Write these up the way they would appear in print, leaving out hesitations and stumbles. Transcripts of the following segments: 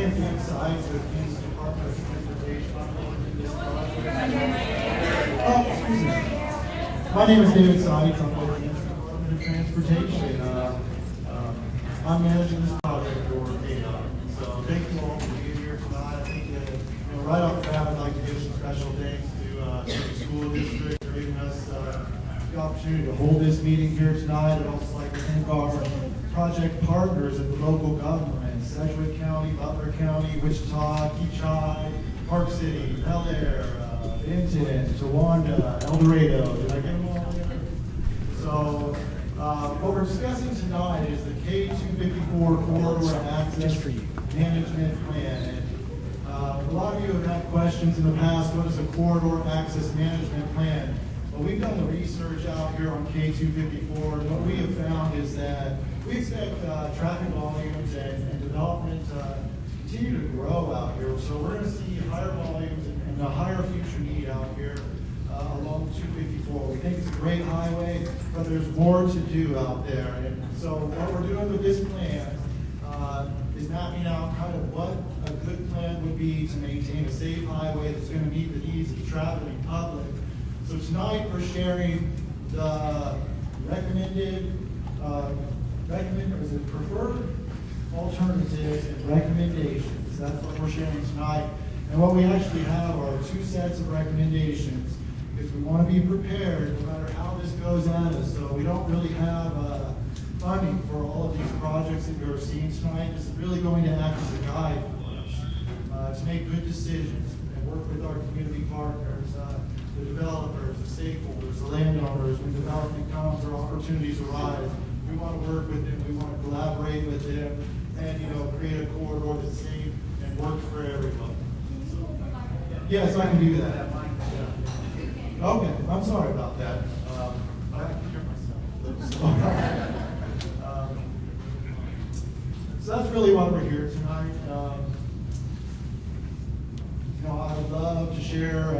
name is David Sides with Kansas Department of Transportation. Excuse me. My name is David Sides. I'm with the Kansas Department of Transportation. I'm managing this project for K254. So thank you all for being here tonight. I think right off the bat, I'd like to give some special thanks to the school district for giving us the opportunity to hold this meeting here tonight. I'd also like to thank our project partners at the local government, Sedgwick County, Butler County, Wichita, Keachai, Park City, Bel Air, Vinton, Towanda, El Dorado. Did I get them all there? So what we're discussing tonight is the K254 Corridor Access Management Plan. And a lot of you have had questions in the past, what is a Corridor Access Management Plan? Well, we've done the research out here on K254, and what we have found is that we expect traffic volumes and development to continue to grow out here. So we're going to see higher volumes and a higher future need out here along 254. We think it's a great highway, but there's more to do out there. And so what we're doing with this plan is mapping out kind of what a good plan would be to maintain a safe highway that's going to meet the needs of the traveling public. So tonight we're sharing the preferred alternatives and recommendations. That's what we're sharing tonight. And what we actually have are two sets of recommendations because we want to be prepared no matter how this goes at us. So we don't really have funding for all of these projects that you're seeing tonight. This is really going to act as a guide for us to make good decisions and work with our community partners, the developers, the stakeholders, the landowners. When development comes or opportunities arise, we want to work with them, we want to collaborate with them, and create a corridor that's safe and works for everyone. Yes, I can do that. Okay, I'm sorry about that. I have to hear myself. So that's really why we're here tonight. I would love to share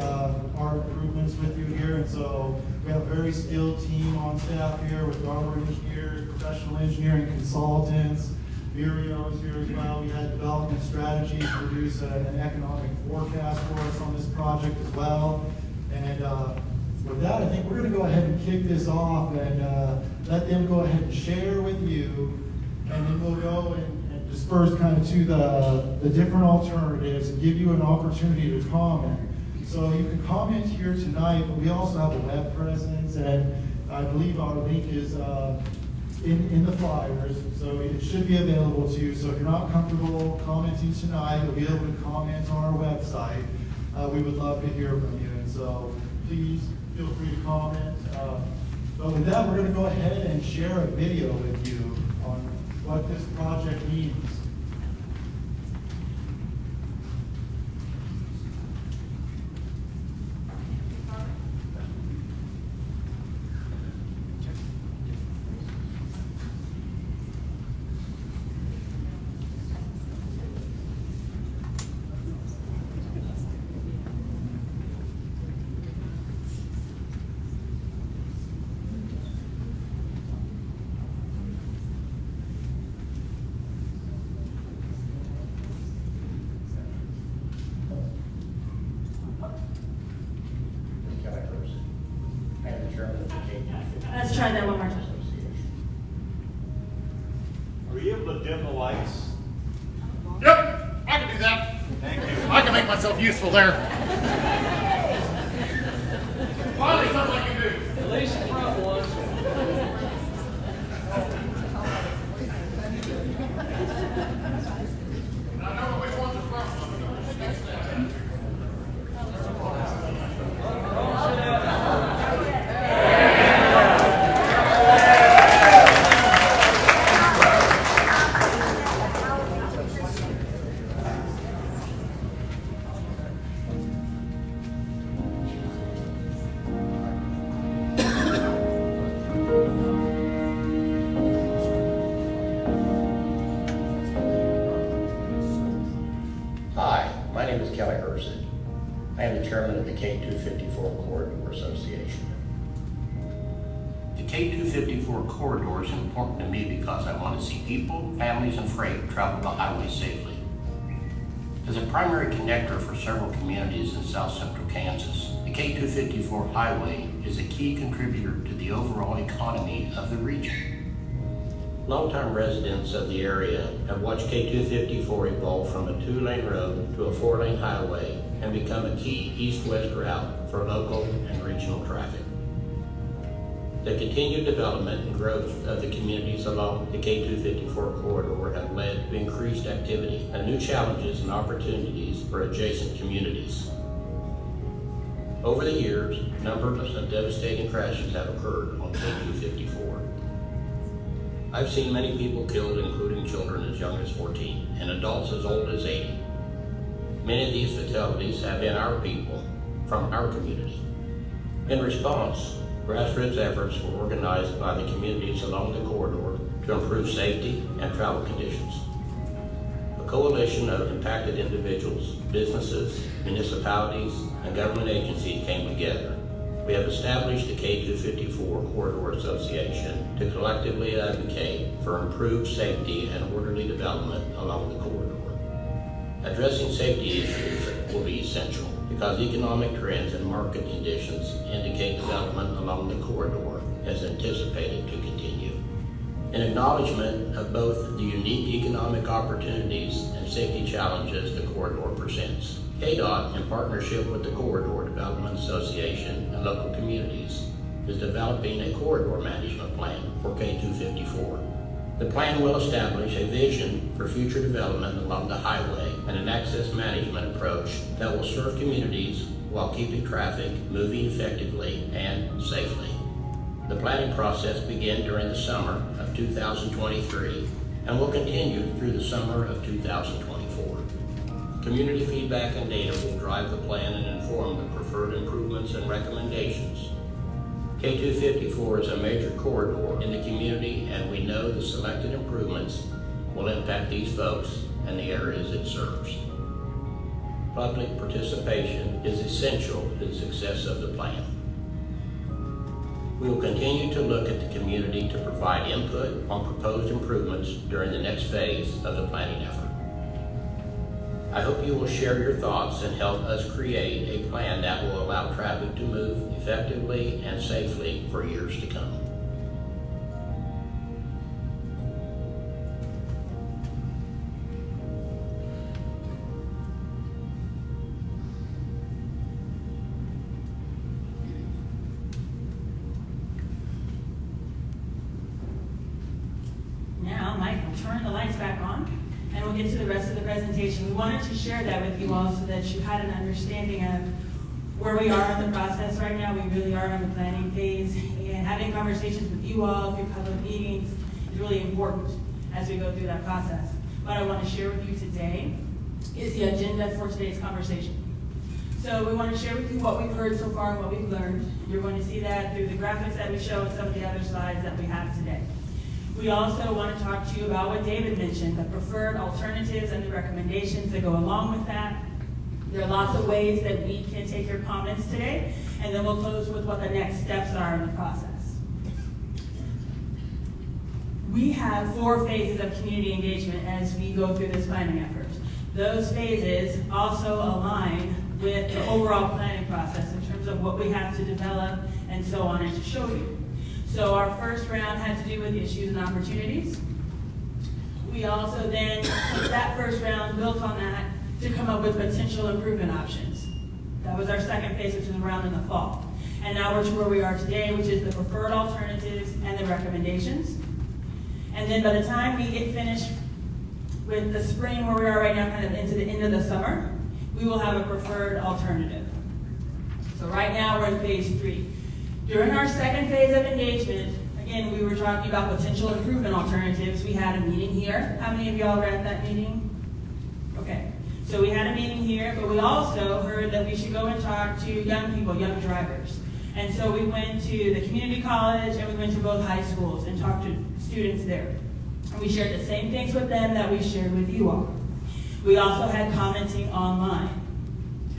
our improvements with you here, and so we have a very skilled team on staff here with hardware engineers, professional engineering consultants. Virio's here as well. We had development strategies to produce an economic forecast for us on this project as well. And with that, I think we're going to go ahead and kick this off and let them go ahead and share with you, and then we'll go and disperse kind of to the different alternatives and give you an opportunity to comment. So you can comment here tonight, but we also have a web presence, and I believe our link is in the flyers, so it should be available to you. So if you're not comfortable commenting tonight, you'll be able to comment on our website. We would love to hear from you, and so please feel free to comment. But with that, we're going to go ahead and share a video with you on what this project means. Let's try that one more time. Are you able to dim the lights? Yep, I can do that. Thank you. I can make myself useful there. Finally, something I can do. At least the front one. I know which one's the front one. I am the chairman of the K254 Corridor Association. The K254 corridor is important to me because I want to see people, families, and freight travel the highway safely. As a primary connector for several communities in south central Kansas, the K254 highway is a key contributor to the overall economy of the region. Longtime residents of the area have watched K254 evolve from a 2-lane road to a 4-lane highway and become a key east-west route for local and regional traffic. The continued development and growth of the communities along the K254 corridor have led to increased activity and new challenges and opportunities for adjacent communities. Over the years, numbers of devastating crashes have occurred on K254. I've seen many people killed, including children as young as 14 and adults as old as 80. Many of these fatalities have been our people from our community. In response, grassroots efforts were organized by the communities along the corridor to improve safety and travel conditions. A coalition of impacted individuals, businesses, municipalities, and government agencies came together. We have established the K254 Corridor Association to collectively advocate for improved safety and orderly development along the corridor. Addressing safety issues will be essential because economic trends and market conditions indicate development along the corridor as anticipated to continue. In acknowledgement of both the unique economic opportunities and safety challenges the corridor presents, KDOT, in partnership with the Corridor Development Association and local communities, is developing a corridor management plan for K254. The plan will establish a vision for future development along the highway and an access management approach that will serve communities while keeping traffic moving effectively and safely. The planning process began during the summer of 2023 and will continue through the summer of 2024. Community feedback and data will drive the plan and inform the preferred improvements and recommendations. K254 is a major corridor in the community, and we know the selected improvements will impact these folks and the areas it serves. Public participation is essential to the success of the plan. We will continue to look at the community to provide input on proposed improvements during the next phase of the planning effort. I hope you will share your thoughts and help us create a plan that will allow traffic to move effectively and safely for years to come. Now, Mike will turn the lights back on and we'll get to the rest of the presentation. We wanted to share that with you all so that you had an understanding of where we are in the process right now. We really are in the planning phase, and having conversations with you all through public meetings is really important as we go through that process. What I want to share with you today is the agenda for today's conversation. So we want to share with you what we've heard so far and what we've learned. You're going to see that through the graphics that we show and some of the other slides that we have today. We also want to talk to you about what David mentioned, the preferred alternatives and the recommendations that go along with that. There are lots of ways that we can take your comments today, and then we'll close with what the next steps are in the process. We have 4 phases of community engagement as we go through this planning effort. Those phases also align with the overall planning process in terms of what we have to develop and so on and to show you. So our first round had to do with issues and opportunities. We also then took that first round, built on that, to come up with potential improvement options. That was our second phase, which was around in the fall. And now we're to where we are today, which is the preferred alternatives and the recommendations. And then by the time we get finished with the spring, where we are right now, kind of into the end of the summer, we will have a preferred alternative. So right now we're in phase 3. During our second phase of engagement, again, we were talking about potential improvement alternatives. We had a meeting here. How many of y'all were at that meeting? Okay. So we had a meeting here, but we also heard that we should go and talk to young people, young drivers. And so we went to the community college and we went to both high schools and talked to students there. And we shared the same things with them that we shared with you all. We also had commenting online.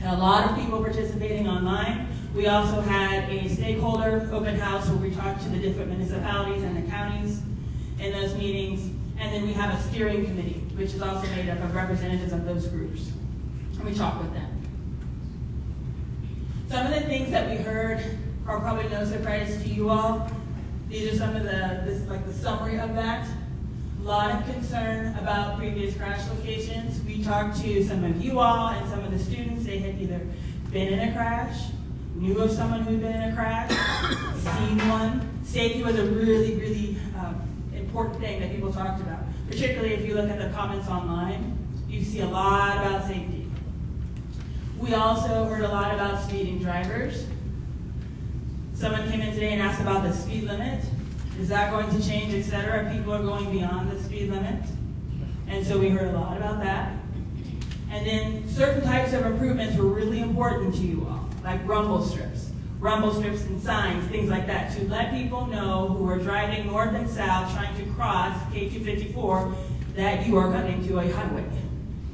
Had a lot of people participating online. We also had a stakeholder open house where we talked to the different municipalities and the counties in those meetings. And then we have a steering committee, which is also made up of representatives of those groups. and we talk with them. Some of the things that we heard are probably no surprise to you all. These are some of the summary of that. A lot of concern about previous crash locations. We talked to some of you all and some of the students. They had either been in a crash, knew of someone who'd been in a crash, seen one. Safety was a really, really important thing that people talked about. Particularly if you look at the comments online, you see a lot about safety. We also heard a lot about speeding drivers. Someone came in today and asked about the speed limit. Is that going to change, etc.? People are going beyond the speed limit. And so we heard a lot about that. And then certain types of improvements were really important to you all, like rumble strips and signs, things like that, to let people know who are driving north and south trying to cross K254 that you are coming to a highway.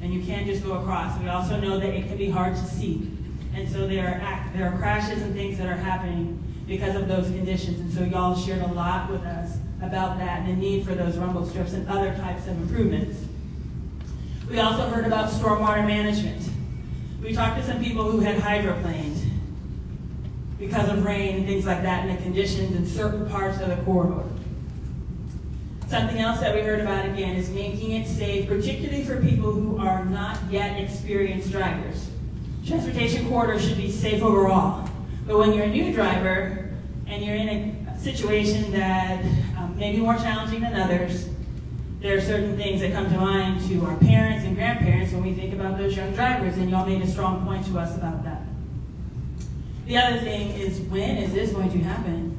And you can't just go across. We also know that it can be hard to see. And so there are crashes and things that are happening because of those conditions. And so y'all shared a lot with us about that and the need for those rumble strips and other types of improvements. We also heard about stormwater management. We talked to some people who had hydroplaned because of rain and things like that and the conditions in certain parts of the corridor. Something else that we heard about again is making it safe, particularly for people who are not yet experienced drivers. Transportation corridors should be safe overall. But when you're a new driver and you're in a situation that may be more challenging than others, there are certain things that come to mind to our parents and grandparents when we think about those young drivers, and y'all made a strong point to us about that. The other thing is, when is this going to happen?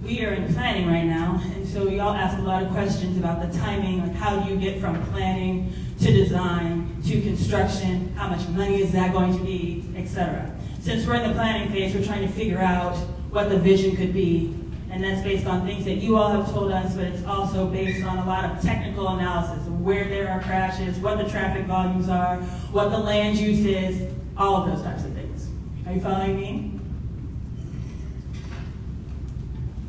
We are in planning right now, and so y'all ask a lot of questions about the timing, like how do you get from planning to design to construction, how much money is that going to be, etc. Since we're in the planning phase, we're trying to figure out what the vision could be, and that's based on things that you all have told us, but it's also based on a lot of technical analysis of where there are crashes, what the traffic volumes are, what the land use is, all of those types of things. Are you following me?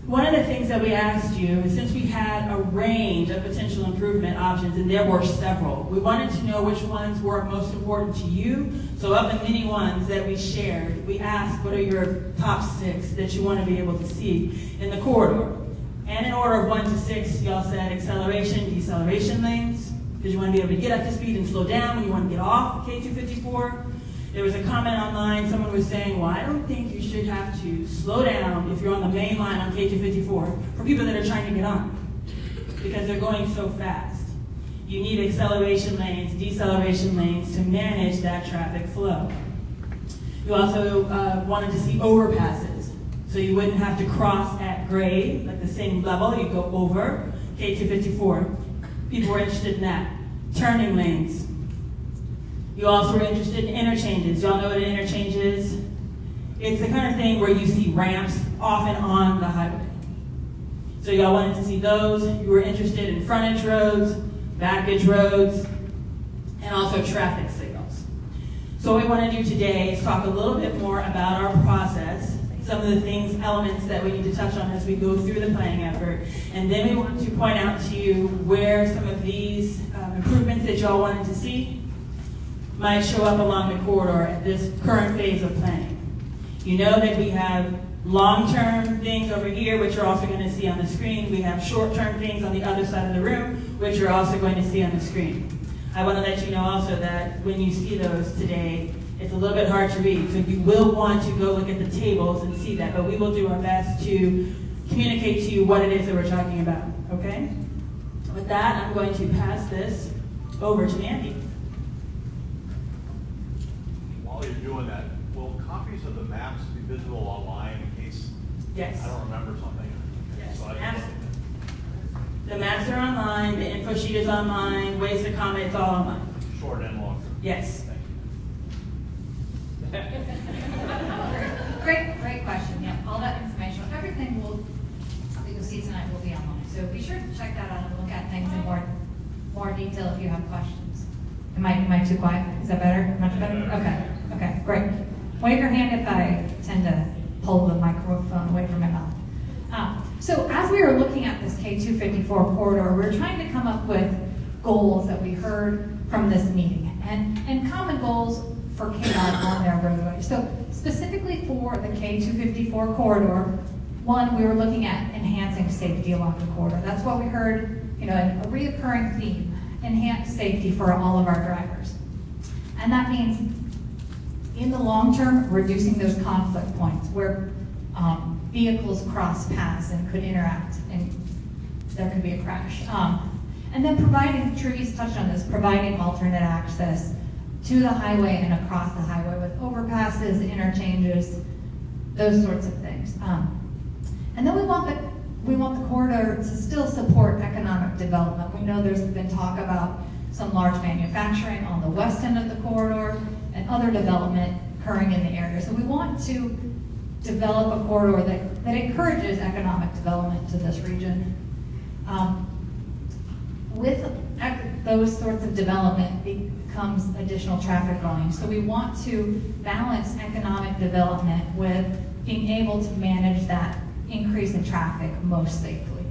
One of the things that we asked you is, since we had a range of potential improvement options, and there were several, we wanted to know which ones were most important to you. So of the many ones that we shared, we asked, what are your top 6 that you want to be able to see in the corridor? And in order of 1 to 6, y'all said acceleration, deceleration lanes, because you want to be able to get up to speed and slow down when you want to get off K254. There was a comment online, someone was saying, well, I don't think you should have to slow down if you're on the main line on K254 for people that are trying to get on, because they're going so fast. You need acceleration lanes, deceleration lanes to manage that traffic flow. You also wanted to see overpasses, so you wouldn't have to cross at grade, like the same level, you go over K254. People were interested in that. Turning lanes. You also were interested in interchanges. Y'all know what an interchange is? It's the kind of thing where you see ramps off and on the highway. So y'all wanted to see those. You were interested in frontage roads, backage roads, and also traffic signals. So what we want to do today is talk a little bit more about our process, some of the things, elements that we need to touch on as we go through the planning effort. And then we want to point out to you where some of these improvements that y'all wanted to see might show up along the corridor at this current phase of planning. You know that we have long-term things over here, which you're also going to see on the screen. We have short-term things on the other side of the room, which you're also going to see on the screen. I want to let you know also that when you see those today, it's a little bit hard to read, so you will want to go look at the tables and see that, but we will do our best to communicate to you what it is that we're talking about, okay? With that, I'm going to pass this over to Mandy. While you're doing that, will copies of the maps be visible online in case Yes. I don't remember something? Yes. So I Maps. can The maps are online, the info sheet is online, ways to comment, it's all online. look short and long. Yes. Thank you. Great question. Yeah, all that information, everything that you'll see tonight will be online. So be sure to check that out and look at things in more detail if you have questions. Am I too quiet? Is that better? Much better? Okay, great. Wave your hand if I tend to pull the microphone away from my mouth. So as we were looking at this K254 corridor, we were trying to come up with goals that we heard from this meeting. And common goals their roadway. So specifically for the K254 corridor, one, we were looking at enhancing safety along the corridor. That's what we heard, a reoccurring theme, enhance safety for all of our drivers. And that means, in the long term, reducing those conflict points where vehicles cross paths and could interact and there could be a crash. And then providing, Therese touched on this, providing alternate access to the highway and across the highway with overpasses, interchanges, those sorts of things. And then we want the corridor to still support economic development. We know there's been talk about some large manufacturing on the west end of the corridor and other development occurring in the area. So we want to develop a corridor that encourages economic development to this region. With those sorts of development becomes additional traffic volume. So we want to balance economic development with being able to manage that increase in traffic most safely.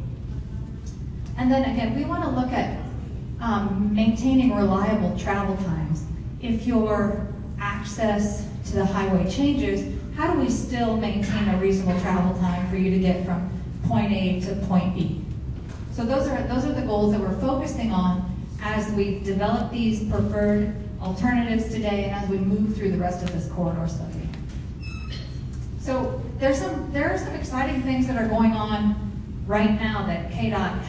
And then again, we want to look at maintaining reliable travel times. If your access to the highway changes, how do we still maintain a reasonable travel time for you to get from point A to point B? So those are the goals that we're focusing on as we develop these preferred alternatives today and as we move through the rest of this corridor study. So there are some exciting things that are going on right now that KDOT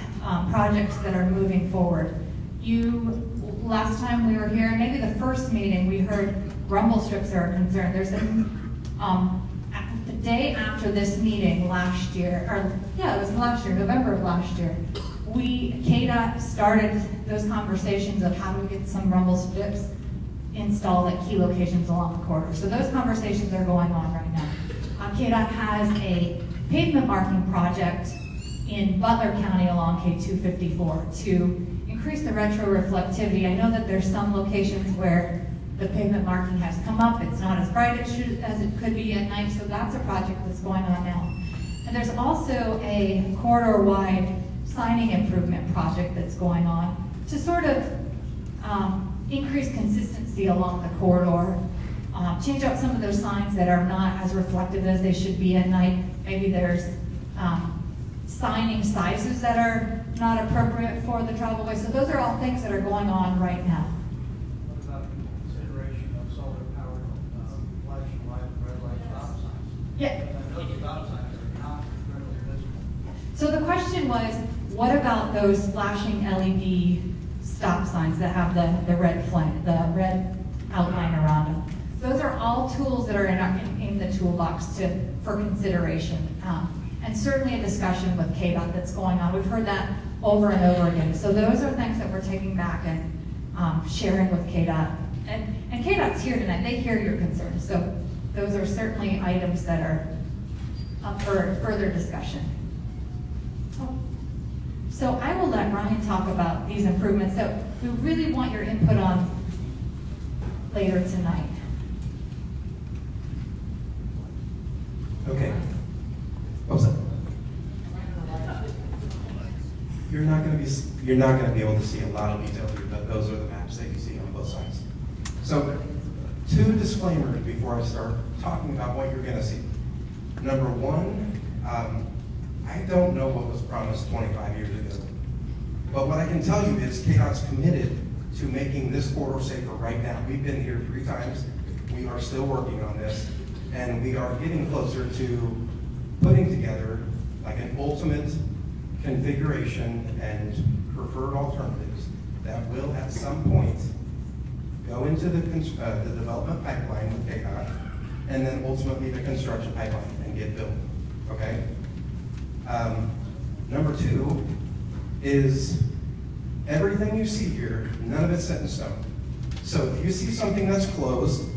projects that are moving forward. Last time we were here, maybe the first meeting, we heard rumble strips are a concern. There's the day after this meeting last year, it was last year, November of last year, KDOT started those conversations of how do we get some rumble strips installed at key locations along the corridor. So those conversations are going on right now. KDOT has a pavement marking project in Butler County along K254 to increase the retroreflectivity. I know that there's some locations where the pavement marking has come up. It's not as bright as it could be at night, so that's a project that's going on now. And there's also a corridor-wide signing improvement project that's going on to sort of increase consistency along the corridor, change out some of those signs that are not as reflective as they should be at night. Maybe there's signing sizes that are not appropriate for the travelway. So those are all things that are going on right now. What about consideration of solar-powered flashing light and red light stop signs? Yeah. And those stop signs are not readily visible. So the question was, what about those flashing LED stop signs that have the red flame, the red outline around them? Those are all tools that are in the toolbox for consideration. And certainly a discussion with KDOT that's going on. We've heard that over and over again. So those are things that we're taking back and sharing with KDOT. And KDOT's here tonight. They hear your concerns. So those are certainly items that are up for further discussion. So I will let Ryan talk about these improvements that we really want your input on later tonight. Okay. What was that? You're not going to be able to see a lot of detail here, but those are the maps that you see on both sides. So, two disclaimers before I start talking about what you're going to see. Number one, I don't know what was promised 25 years ago, but what I can tell you is KDOT's committed to making this corridor safer right now. We've been here 3 times. We are still working on this, and we are getting closer to putting together like an ultimate configuration and preferred alternatives that will at some point go into the development pipeline with KDOT, and then ultimately the construction pipeline and get built, okay? Number 2 is everything you see here, none of it's set in stone. So if you see something that's closed,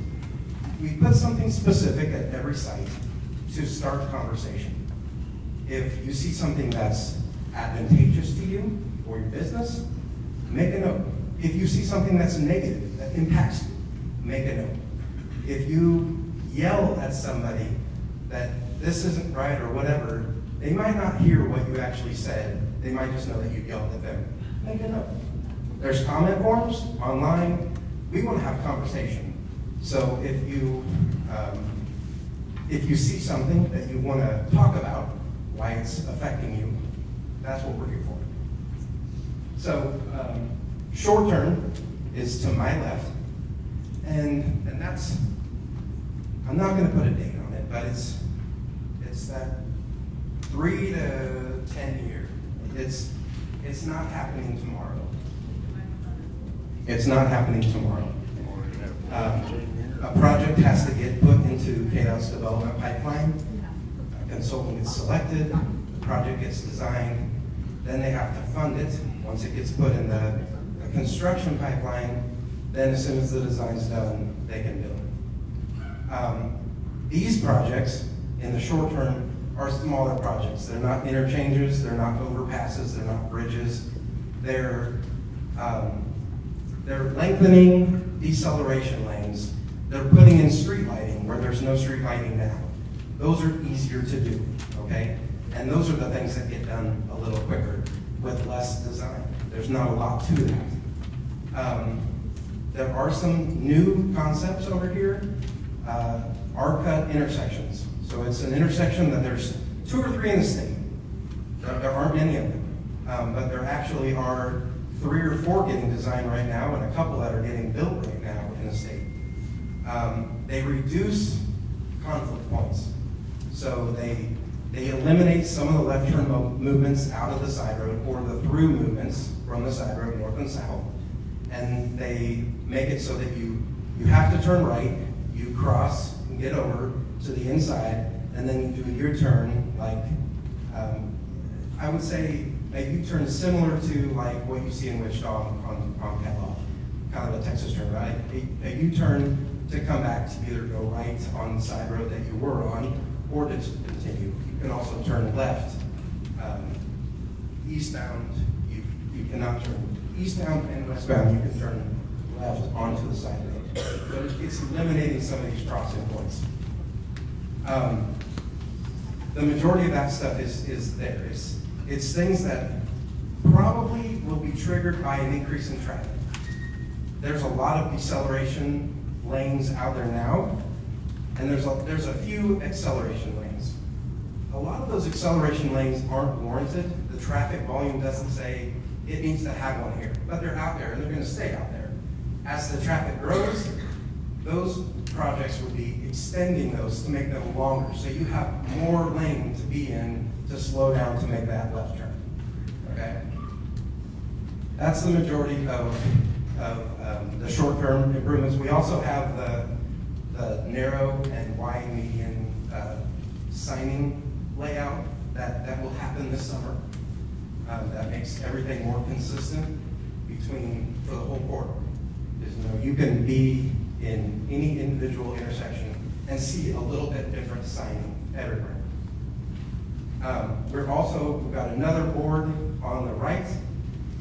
we put something specific at every site to start conversation. If you see something that's advantageous to you or your business, make a note. If you see something that's negative, that impacts you, make a note. If you yell at somebody that this isn't right or whatever, they might not hear what you actually said. They might just know that you yelled at them. Make a note. There's comment forms online. We want to have conversation. So if you see something that you want to talk about, why it's affecting you, that's what we're here for. So short term is to my left, and that's, I'm not going to put a date on it, but it's that 3 to 10 year. It's not happening tomorrow. It's not happening tomorrow. A project has to get put into KDOT's development pipeline. A consultant gets selected, the project gets designed, then they have to fund it. Once it gets put in the construction pipeline, then as soon as the design's done, they can build. These projects, in the short term, are smaller projects. They're not interchanges, they're not overpasses, they're not bridges. They're lengthening deceleration lanes. They're putting in street lighting where there's no street lighting now. Those are easier to do, okay? And those are the things that get done a little quicker with less design. There's not a lot to that. There are some new concepts over here. R-cut intersections. So it's an intersection that there's 2 or 3 in the state. There aren't many of them. But there actually are 3 or 4 getting designed right now and a couple that are getting built right now in the state. They reduce conflict points. So they eliminate some of the left turn movements out of the side road or the through movements from the side road north and south. And they make it so that you have to turn right, you cross and get over to the inside, and then you do a U-turn like, I would say a U-turn similar to like what you see in Wichita on Kellogg, kind of a Texas turn, right? A U-turn to come back to either go right on the side road that you were on, or to continue. You can also turn left. Eastbound, you cannot turn eastbound, and westbound you can turn left onto the side road. But it's eliminating some of these crossing points. The majority of that stuff is there. It's things that probably will be triggered by an increase in traffic. There's a lot of deceleration lanes out there now, and there's a few acceleration lanes. A lot of those acceleration lanes aren't warranted. The traffic volume doesn't say it needs to have one here, but they're out there and they're going to stay out there. As the traffic grows, those projects would be extending those to make them longer, so you have more lane to be in to slow down to make that left turn. Okay, that's the majority of the short-term improvements. We also have the narrow and wide median signing layout that will happen this summer. That makes everything more consistent for the whole corridor. You can be in any individual intersection and see a little bit different signing everywhere. We've got another board on the right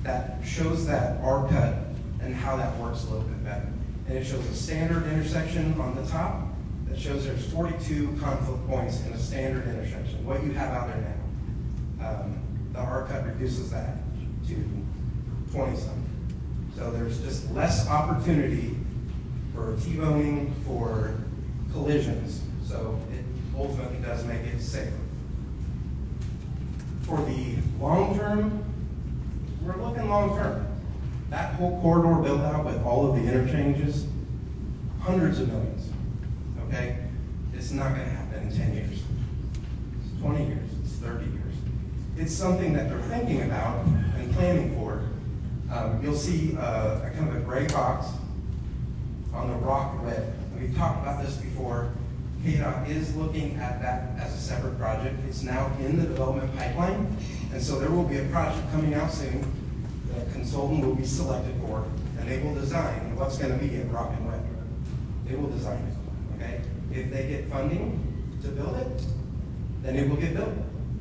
that shows that R-cut and how that works a little bit better. And it shows a standard intersection on the top that shows there's 42 conflict points in a standard intersection, what you have out there now. The R-cut reduces that to 20-something. So there's just less opportunity for T-boning, for collisions. So it ultimately does make it safer. For the long term, we're looking long term. That whole corridor built out with all of the interchanges, hundreds of millions, okay? It's not gonna happen in 10 years. It's 20 years, it's 30 years. It's something that they're thinking about and planning for. You'll see a kind of a gray box on the rock red. We've talked about this before. KDOT is looking at that as a separate project. It's now in the development pipeline, and so there will be a project coming out soon. The consultant will be selected for, and they will design what's going to be at Rock and Red. They will design it, okay? If they get funding to build it, then it will get built,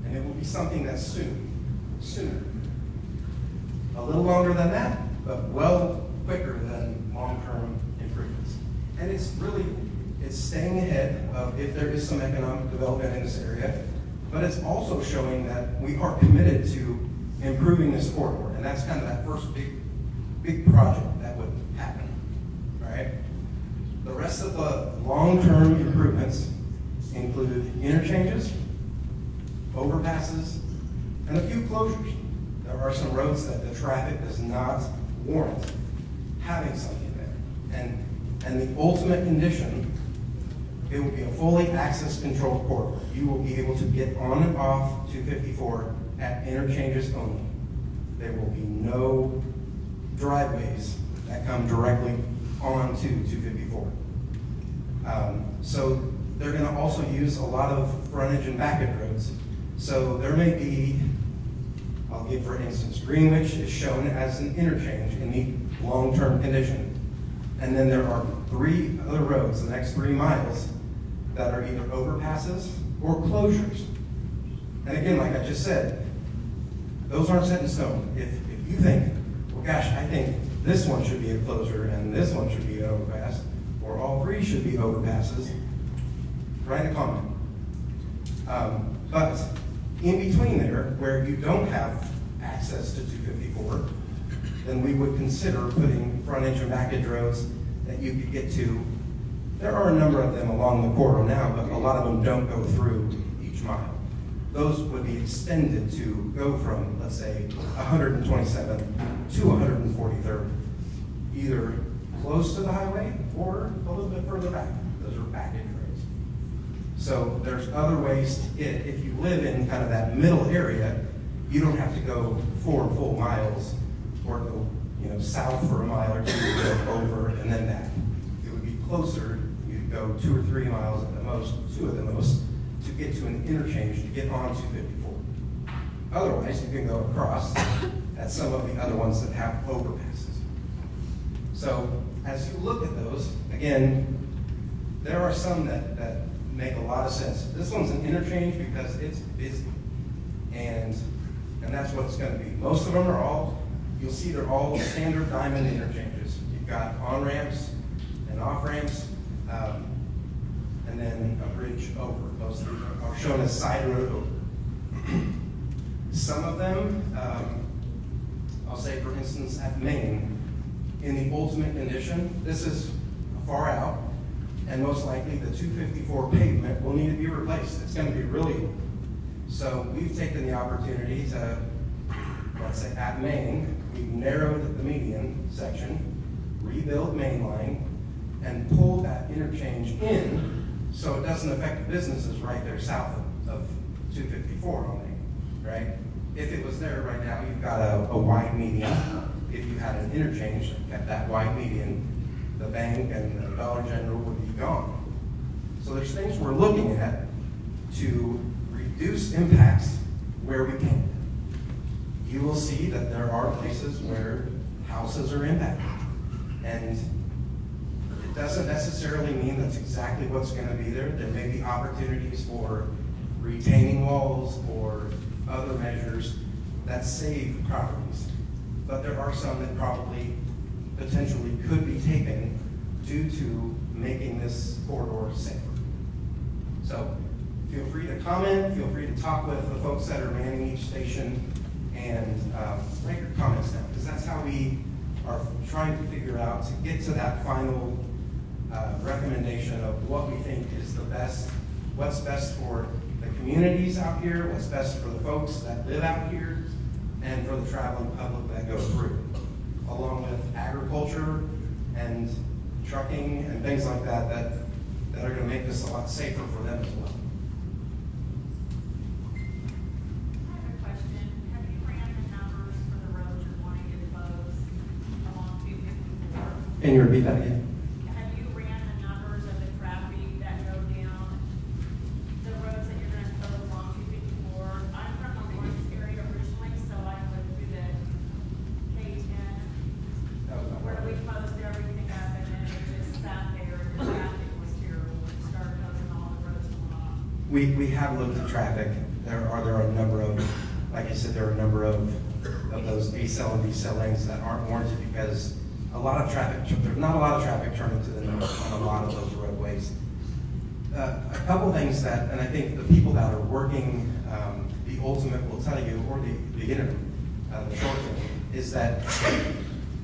and it will be something that's sooner. A little longer than that, but well quicker than long-term improvements. And it's staying ahead of if there is some economic development in this area, but it's also showing that we are committed to improving this corridor, and that's kind of that first big project that would happen, all right? The rest of long-term improvements include interchanges, overpasses, and a few closures. There are some roads that the traffic does not warrant having something there. And the ultimate condition, it will be a fully access controlled corridor. You will be able to get on and off 254 at interchanges only. There will be no driveways that come directly onto 254. So they're going to also use a lot of frontage and backage roads. So there may be, I'll give for instance, Greenwich is shown as an interchange in the long-term condition. And then there are 3 other roads, the next 3 miles, that are either overpasses or closures. And again, like I just said, those aren't set in stone. If you think, well gosh, I think this one should be a closure and this one should be an overpass, or all 3 should be overpasses, write a comment. But in between there, where you don't have access to 254, then we would consider putting frontage and backage roads that you could get to. There are a number of them along the corridor now, but a lot of them don't go through each mile. Those would be extended to go from, let's say, 127th to 143rd, either close to the highway or a little bit further back. Those are backage roads. So there's other ways to get it. If you live in kind of that middle area, you don't have to go 4 full miles or go, south for a mile or 2, go over and then back. It would be closer. You'd go 2 or 3 miles at the most, 2 at the most, to get to an interchange to get on 254. Otherwise, you can go across at some of the other ones that have overpasses. So as you look at those, again, there are some that make a lot of sense. This one's an interchange because it's busy, and that's what it's going to be. Most of them are all, you'll see they're all standard diamond interchanges. You've got on-ramps and off-ramps, and then a bridge over. Most of them are shown as side road over. Some of them, I'll say for instance at Maine, in the ultimate condition, this is far out, and most likely the 254 pavement will need to be replaced. It's going to be really old. So we've taken the opportunity to, let's say at Maine, we've narrowed the median section, rebuilt Main Line, and pulled that interchange in so it doesn't affect the businesses right there south of 254 on Main, right? If it was there right now, you've got a wide median. If you had an interchange that kept that wide median, the bank and the Dollar General would be gone. So there's things we're looking at to reduce impacts where we can. You will see that there are places where houses are impacted. And it doesn't necessarily mean that's exactly what's going to be there. There may be opportunities for retaining walls or other measures that save properties. But there are some that probably potentially could be taken due to making this corridor safer. So feel free to comment, feel free to talk with the folks that are manning each station, and write your comments down, because that's how we are trying to figure out to get to that final recommendation of what we think is the best, what's best for the communities out here, what's best for the folks that live out here, and for the traveling public that go through, along with agriculture and trucking and things like that that are going to make this a lot safer for them as well. I have a question. Have you ran the numbers for the roads you're wanting to close along 254? Can you repeat that again? Have you ran the numbers of the traffic that go down the roads that you're going to close along 254? I'm from the Lawrence area originally, so I went through the K10 where we closed everything up, and then it just sat there, and the traffic was terrible. We started closing all the roads along. We have looked at traffic. There are a number of, like I said, there are a number of those A-cell and B-cell lanes that aren't warranted because a lot of traffic, there's not a lot of traffic turning to the north on a lot of those roadways. A couple things that, and I think the people that are working the ultimate will tell you, or the interim, the short term, is that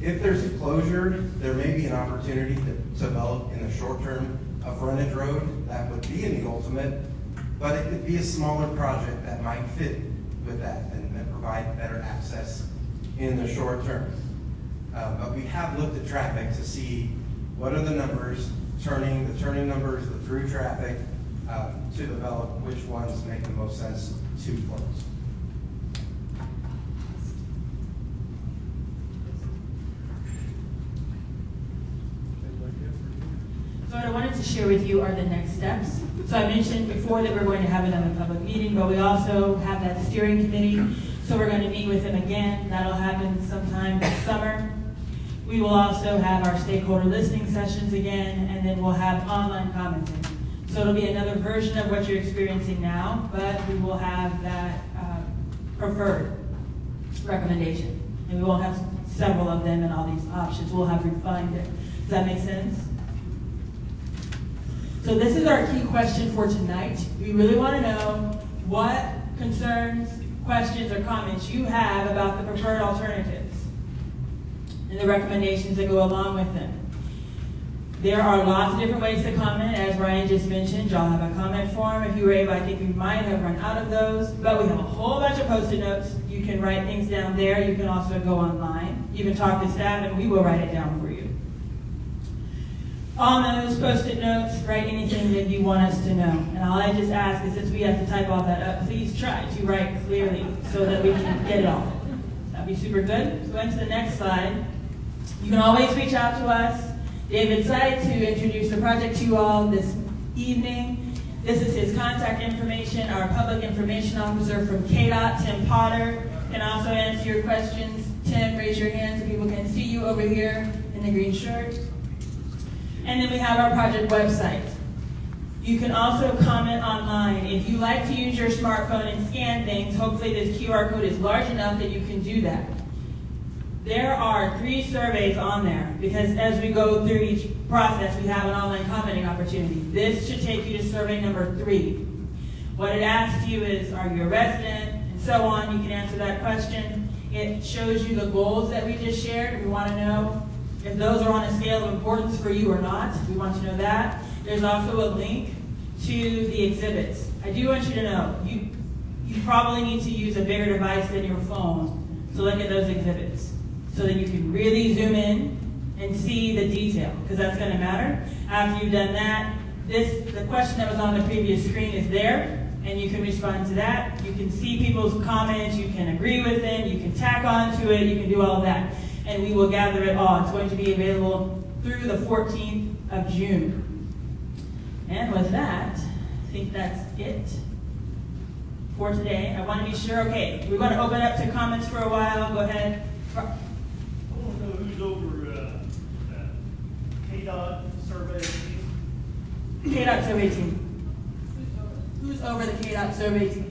if there's a closure, there may be an opportunity to develop in the short term a frontage road, that would be in the ultimate, but it could be a smaller project that might fit with that and provide better access in the short term. But we have looked at traffic to see what are the numbers, the turning numbers, the through traffic, to develop which ones make the most sense to close. So what I wanted to share with you are the next steps. So I mentioned before that we're going to have another public meeting, but we also have that steering committee. So we're going to meet with them again. That'll happen sometime this summer. We will also have our stakeholder listening sessions again, and then we'll have online commenting. So it'll be another version of what you're experiencing now, but we will have that preferred recommendation. And we won't have several of them and all these options. We'll have refined it. Does that make sense? So this is our key question for tonight. We really want to know what concerns, questions, or comments you have about the preferred alternatives and the recommendations that go along with them. There are lots of different ways to comment. As Ryan just mentioned, y'all have a comment form. If you were able, I think we might have run out of those, but we have a whole bunch of Post-it notes. You can write things down there. You can also go online. You can talk to staff, and we will write it down for you. On those Post-it notes, write anything that you want us to know. And all I just ask is, since we have to type all that up, please try to write clearly so that we can get it all. That'd be super good. So going to the next slide. You can always reach out to us. David Seitz, who introduced the project to you all this evening. This is his contact information. Our public information officer from KDOT, Tim Potter, can also answer your questions. Tim, raise your hand so people can see you over here in the green shirt. And then we have our project website. You can also comment online. If you like to use your smartphone and scan things, hopefully this QR code is large enough that you can do that. There are 3 surveys on there because as we go through each process, we have an online commenting opportunity. This should take you to survey number 3. What it asks you is, are you a resident? And so on. You can answer that question. It shows you the goals that we just shared. We want to know if those are on a scale of importance for you or not. We want to know that. There's also a link to the exhibits. I do want you to know, you probably need to use a bigger device than your phone to look at those exhibits so that you can really zoom in and see the detail, because that's going to matter. After you've done that, the question that was on the previous screen is there, and you can respond to that. You can see people's comments, you can agree with them, you can tack on to it, you can do all of that. And we will gather it all. It's going to be available through the 14th of June. And with that, I think that's it for today. I want to be sure, okay, we're going to open up to comments for a while. Go ahead. I want to know who's over KDOT survey team. KDOT survey team. Who's over the KDOT survey team?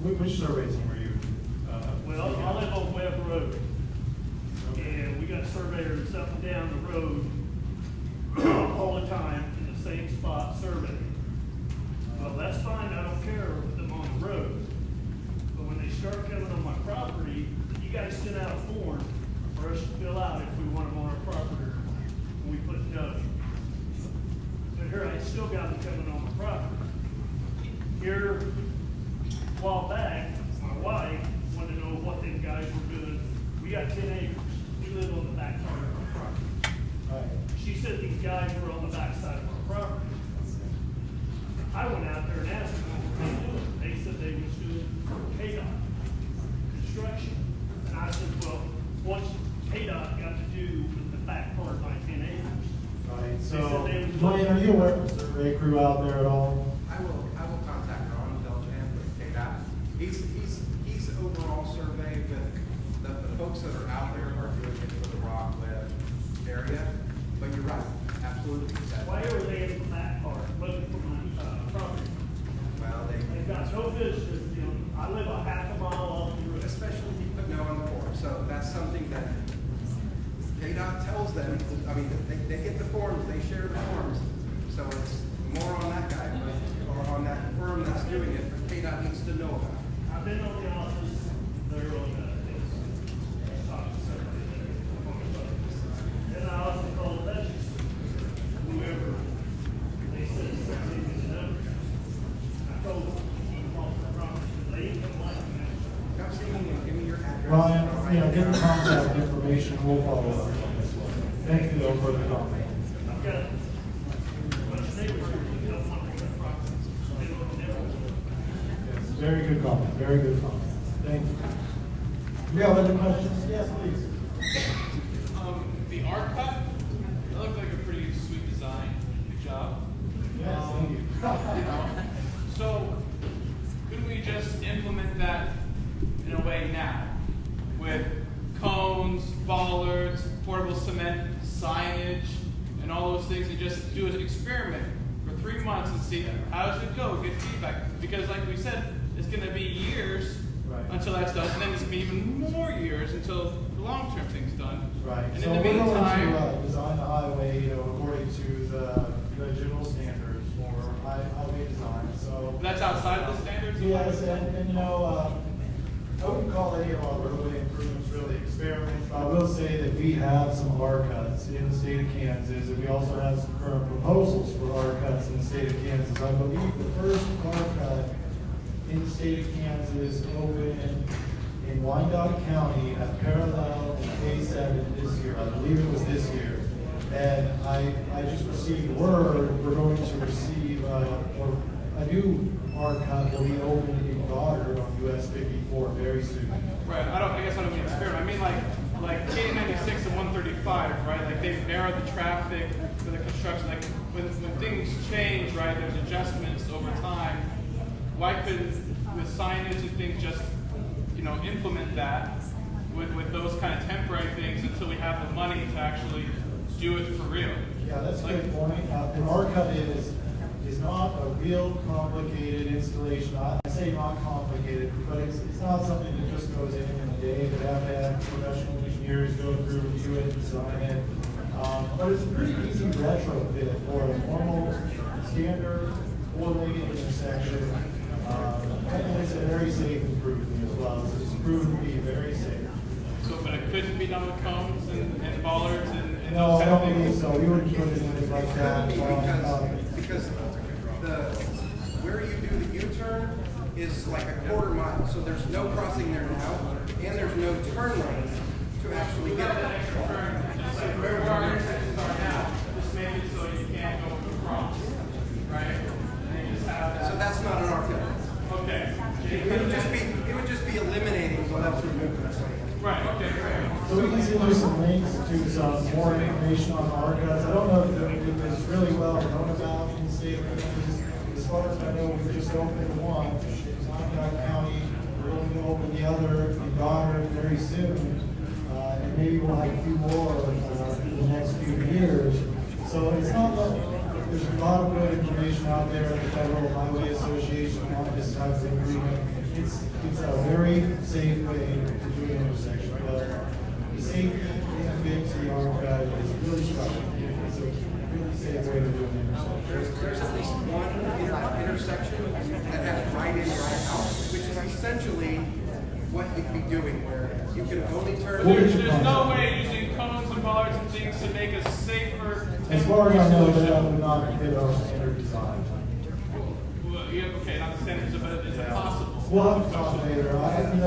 Which survey team are you? Well, I live on Webb Road, and we got surveyors up and down the road all the time in the same spot surveying. Well, that's fine, I don't care with them on the road. But when they start coming on my property, you guys send out a form for us to fill out if we want them on our property, and we put no. But here, I still got them coming on my property. Here, a while back, my wife wanted to know what them guys were doing. We got 10 acres. We live on the back part of our property. Right. She said these guys were on the back side of our property. I went out there and asked them what they were doing. They said they was doing KDOT construction. And I said, well, what's KDOT got to do with the back part of my 10 acres? Right, They so, said they was Dwayne, are you aware of the survey crew out there at all? I will contact Ron Delchan with KDOT. He's overall survey, but the folks that are out there are doing it for the Rock Web area. But you're right, absolutely. Why are they in the back part, looking for my property? Well, They've got no business, you know, I live a half a mile off the road. especially if you put no on the form. So that's something that KDOT tells them. I mean, they get the forms, they share the forms. So it's more on that guy, or on that firm that's doing it, but KDOT needs to know about it. I've been on the office, they're on, talk to somebody there. And I also your contact information, we'll follow up on this one. Thank you though for the comment. I've got, well, neighbors who don't want that process. They don't never. Yes, very good comment, very good comment. Thank you. Do you have other questions? Yes, please. The art cut, that looked like a pretty sweet design. Good job. Yes, thank you. So, couldn't we just implement that in a way now? With cones, bollards, portable cement, signage, and all those things, and just do an experiment for 3 months and see how does it go, get feedback. Because like we said, it's gonna be years Right. until that's done, and then it's gonna be even more years until the long-term thing's done. Right, And so in we're the going meantime, to design the highway, according to the general standards for highway design, so. that's outside of the standards? Yes, and I wouldn't call any of our roadway improvements really experiments, but I will say that we have some R cuts in the state of Kansas, and we also have some current proposals for R cuts in the state of Kansas. I believe the first R cut in the state of Kansas opened in Wyandotte County at Parallel and K7 this year. I believe it was this year. And I just received word, we're going to receive a new R cut will be opened in Goddard on US 54 very soon. Right, I guess I don't mean experiment, I mean like K96 and 135, right? Like they've narrowed the traffic for the construction, like when things change, right, there's adjustments over time. Why couldn't, with signage and things, just, implement that with those kind of temporary things until we have the money to actually do it for real? Yeah, that's a good point. An R cut is not a real complicated installation. I say not complicated, but it's not something that just goes in a day. They have to have professional engineers go through, review it, design it. But it's a pretty easy retrofit for a normal, standard, four-legged intersection. And it's a very safe improvement as well. So it's proven to be very safe. So, but it couldn't be done with cones and bollards and No, those I kind of don't believe things? so. We wouldn't put it in it like that. Because where you do the U-turn is like a quarter mile, so there's no crossing there now, and there's no turn lanes to actually get That there. extra turn, just like where our intersections are now, just make it so you can't go across, right? And you just have that. So that's not an architect. Okay. It would just be eliminating the level of movement. Right, okay, great. So we can send you some links to some more information on R cuts. I don't know if it's really well known about in the state of Kansas. As far as I know, we've just opened one in Wyandotte County. We're going to open the other in Goddard very soon. And maybe we'll have a few more in the next few years. So it's not that there's a lot of good information out there at the Federal Highway Association on this type of agreement. It's a very safe way to do an intersection. But the safety and fix the R cut is really strong. It's a really safe way to do an intersection. There's at least one intersection that has right in, right out, which is essentially what you'd be doing, where you can only turn. There's no way using cones and bollards and things to make a safer. As far as I know, that would not fit our standard design. Well, yeah, okay, not the standards, but is it possible? We'll have to talk later. I'm having a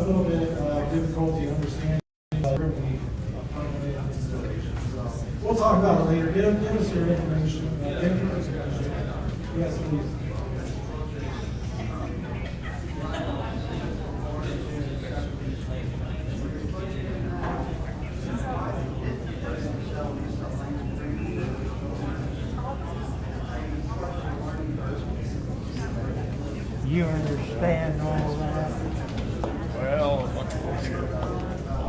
little bit of difficulty understanding certainly a permanent installation. So we'll talk about it later. Give us your information. Yes, please. You understand all that? Well,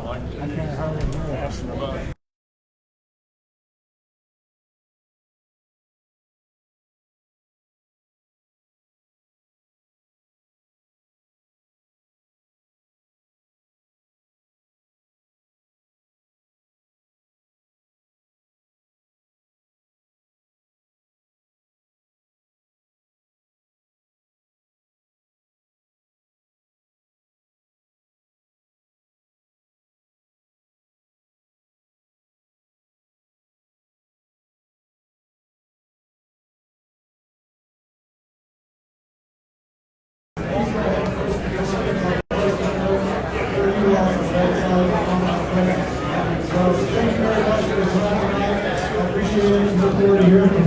I can't hardly hear it. Well, thank you very much for your time tonight. I appreciate it. Look forward to hearing from